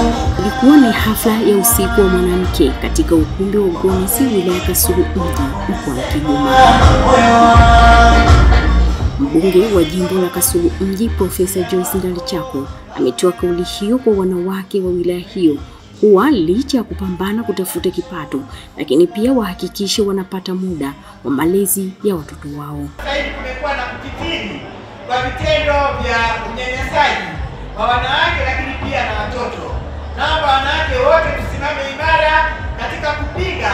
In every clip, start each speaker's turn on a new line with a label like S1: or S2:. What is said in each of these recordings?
S1: Ilikuwa ni hafla ya usiku wa mwanamke katika ukumbi wa Ugonisi, wilaya Kasulu mji, mkoani Kigoma. Mbunge wa jimbo la Kasulu mji Profesa Joyce Ndalichako ametoa kauli hiyo kwa wanawake wa wilaya hiyo kuwa licha ya kupambana kutafuta kipato, lakini pia wahakikishe wanapata muda wa malezi ya watoto wao.
S2: Sasa hivi kumekuwa na kukithiri kwa vitendo vya unyanyasaji wa wanawake lakini pia na watoto. Naomba wanawake wote tusimame imara katika kupinga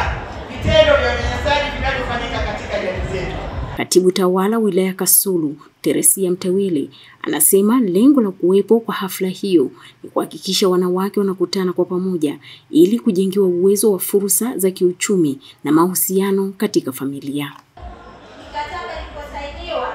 S2: vitendo vya unyanyasaji vinavyofanyika katika jamii zetu.
S1: Katibu tawala wilaya Kasulu, Teresia Mtewele, anasema lengo la kuwepo kwa hafla hiyo ni kuhakikisha wanawake wanakutana kwa pamoja ili kujengewa uwezo wa fursa za kiuchumi na mahusiano katika familia.
S3: Mikataba iliposainiwa,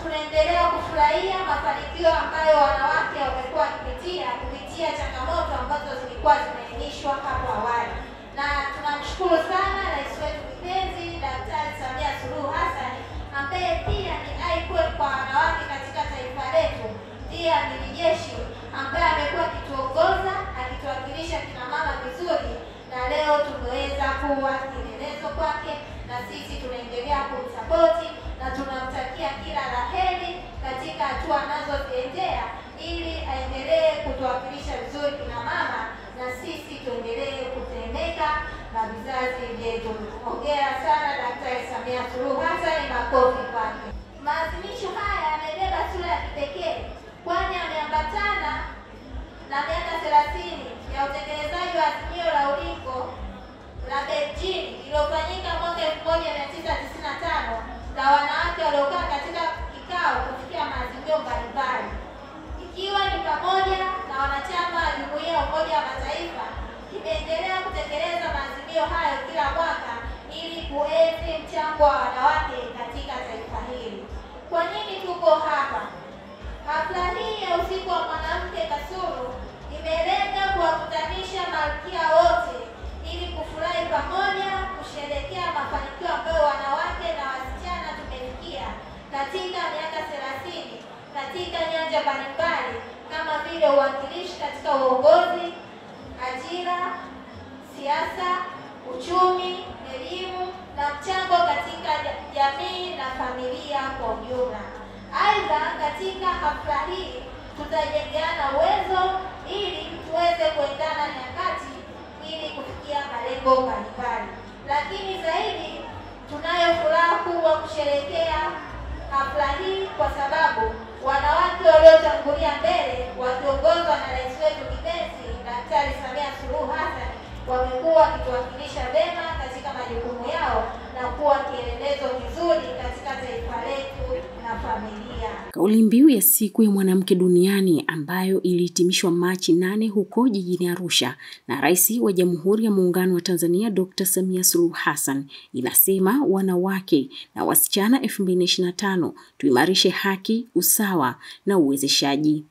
S3: tunaendelea kufurahia mafanikio ambayo wanawake wamekuwa kupitia changamoto ambazo zilikuwa zimeainishwa hapo awali. Na tunamshukuru sana Rais wetu kipenzi Daktari Samia Suluhu Hassan, ambaye pia ni icon kwa wanawake katika taifa letu, ndiye amiri jeshi ambaye amekuwa akituongoza, akituwakilisha kina mama vizuri, na leo tumeweza kuwa kielelezo kwake, na sisi tunaendelea kumsapoti na tunamtakia kila laheri katika hatua anazoziendea ili aendelee kutuwakilisha vizuri kina mama na sisi tuendelee kutemeka na vizazi vyetu. Hongera sana Daktari Samia Suluhu Hassan, makofi kwake. Maadhimisho haya yamebeba sura ya kipekee kwani ameambatana na miaka 30 ya utekelezaji wa azimio la ulingo la Beijing iliyofanyika mwaka 1995 na wanawake waliokaa katika kikao kufikia maazimio mbalimbali, ikiwa ni pamoja na wanachama wa Jumuiya ya Umoja wa Mataifa. Imeendelea kutekeleza maazimio hayo kila mwaka ili kuenzi mchango wa wanawake katika taifa hili. Kwa nini tuko hapa? Hafla hii ya usiku wa mwanamke Kasulu imelenga kuwakutanisha malkia wote ili kufurahi pamoja, kusherehekea mafanikio ambayo wanawake na wasichana tumefikia katika miaka 30 katika nyanja mbalimbali kama vile uwakilishi katika uongozi, ajira, siasa, uchumi, elimu na mchango katika jamii na familia kwa ujumla. Aidha, katika hafla hii tutajengeana uwezo ili tuweze kuendana na nyakati ili kufikia malengo mbalimbali. Lakini zaidi tunayo furaha kubwa kusherehekea hafla hii kwa sababu wanawake waliotangulia mbele wakiongozwa na Rais wetu kipenzi Daktari Samia Suluhu Hassan wamekuwa wakituwakilisha vema katika majukumu yao na kuwa kielelezo kizuri katika taifa letu na familia.
S1: Kauli mbiu ya siku ya mwanamke duniani ambayo ilihitimishwa Machi 8 huko jijini Arusha na Rais wa Jamhuri ya Muungano wa Tanzania Dr. Samia Suluhu Hassan inasema wanawake na wasichana 2025 tuimarishe haki, usawa na uwezeshaji.